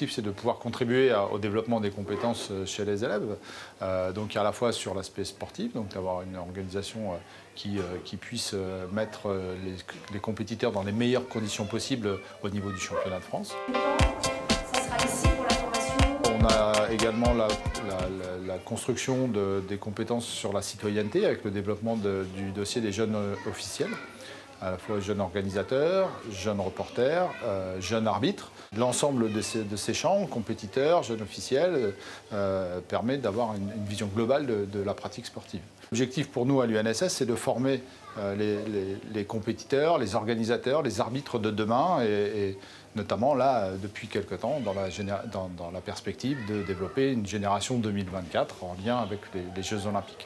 L'objectif, c'est de pouvoir contribuer au développement des compétences chez les élèves, donc à la fois sur l'aspect sportif, donc d'avoir une organisation qui puisse mettre les compétiteurs dans les meilleures conditions possibles au niveau du championnat de France. Ça sera ici pour la formation. On a également la construction des compétences sur la citoyenneté avec le développement du dossier des jeunes officiels, à la fois jeunes organisateurs, jeunes reporters, jeunes arbitres. L'ensemble de ces champs, compétiteurs, jeunes officiels, permet d'avoir une vision globale de la pratique sportive. L'objectif pour nous à l'UNSS, c'est de former les compétiteurs, les organisateurs, les arbitres de demain et notamment là, depuis quelque temps, dans la perspective de développer une génération 2024 en lien avec les Jeux Olympiques.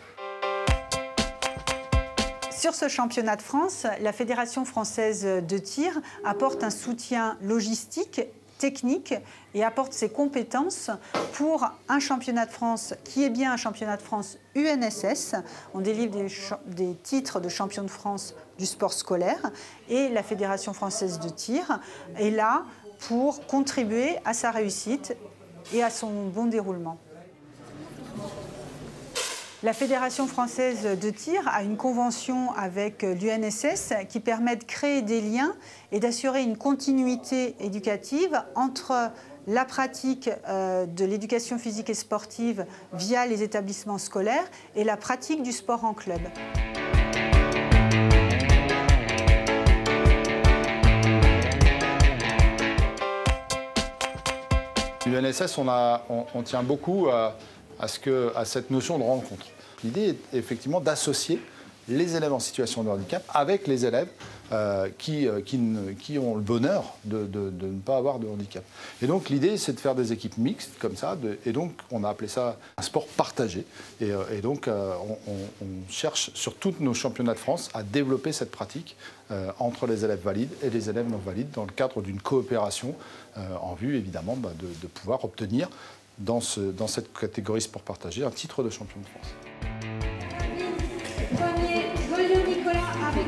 Sur ce championnat de France, la Fédération française de tir apporte un soutien logistique, technique et apporte ses compétences pour un championnat de France qui est bien un championnat de France UNSS. On délivre des titres de champion de France du sport scolaire et la Fédération française de tir est là pour contribuer à sa réussite et à son bon déroulement. La Fédération française de tir a une convention avec l'UNSS qui permet de créer des liens et d'assurer une continuité éducative entre la pratique de l'éducation physique et sportive via les établissements scolaires et la pratique du sport en club. L'UNSS, on tient beaucoup à cette notion de rencontre. L'idée est effectivement d'associer les élèves en situation de handicap avec les élèves qui ont le bonheur de ne pas avoir de handicap. Et donc l'idée, c'est de faire des équipes mixtes comme ça, et donc on a appelé ça un sport partagé. Et donc on cherche sur tous nos championnats de France à développer cette pratique entre les élèves valides et les élèves non valides dans le cadre d'une coopération en vue évidemment de pouvoir obtenir dans cette catégorie sport partagé un titre de champion de France. Premier, Goliot Nicolas avec...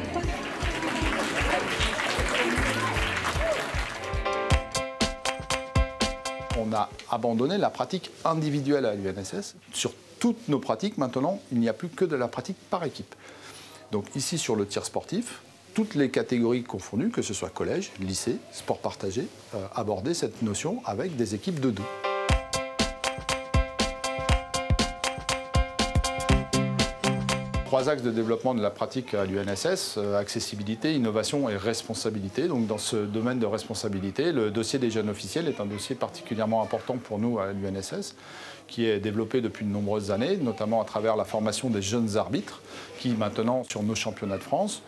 On a abandonné la pratique individuelle à l'UNSS. Sur toutes nos pratiques, maintenant, il n'y a plus que de la pratique par équipe. Donc ici, sur le tir sportif, toutes les catégories confondues, que ce soit collège, lycée, sport partagé, aborder cette notion avec des équipes de deux. 3 axes de développement de la pratique à l'UNSS, accessibilité, innovation et responsabilité. Donc dans ce domaine de responsabilité, le dossier des jeunes officiels est un dossier particulièrement important pour nous à l'UNSS, qui est développé depuis de nombreuses années, notamment à travers la formation des jeunes arbitres, qui maintenant, sur nos championnats de France,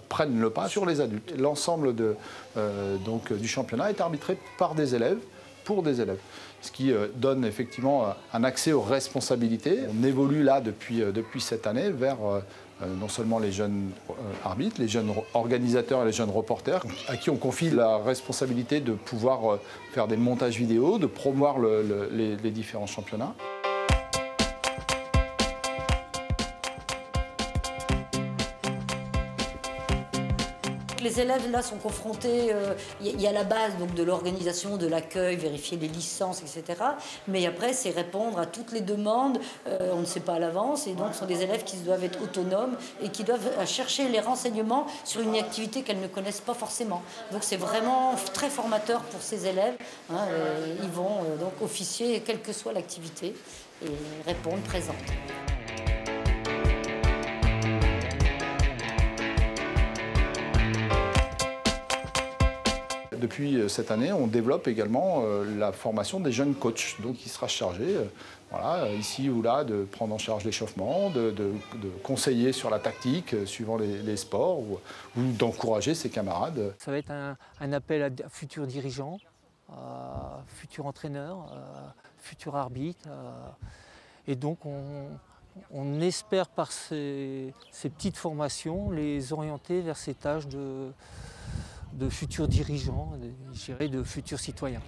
prennent le pas sur les adultes. L'ensemble du championnat est arbitré par des élèves, pour des élèves, ce qui donne effectivement un accès aux responsabilités. On évolue là depuis cette année vers non seulement les jeunes arbitres, les jeunes organisateurs et les jeunes reporters, à qui on confie la responsabilité de pouvoir faire des montages vidéo, de promouvoir les différents championnats. Les élèves là sont confrontés, il y a la base donc, de l'organisation, de l'accueil, vérifier les licences, etc. Mais après, c'est répondre à toutes les demandes, on ne sait pas à l'avance, et donc ce sont des élèves qui doivent être autonomes et qui doivent chercher les renseignements sur une activité qu'elles ne connaissent pas forcément. Donc c'est vraiment très formateur pour ces élèves. Hein, ils vont donc officier, quelle que soit l'activité, et répondre présente. Depuis cette année, on développe également la formation des jeunes coachs, donc qui sera chargé, voilà, ici ou là, de prendre en charge l'échauffement, de conseiller sur la tactique suivant les sports ou d'encourager ses camarades. Ça va être un appel à futurs dirigeants, futurs entraîneurs, futurs arbitres. Et donc on espère par ces petites formations les orienter vers ces tâches de futurs dirigeants, je dirais de futurs citoyens.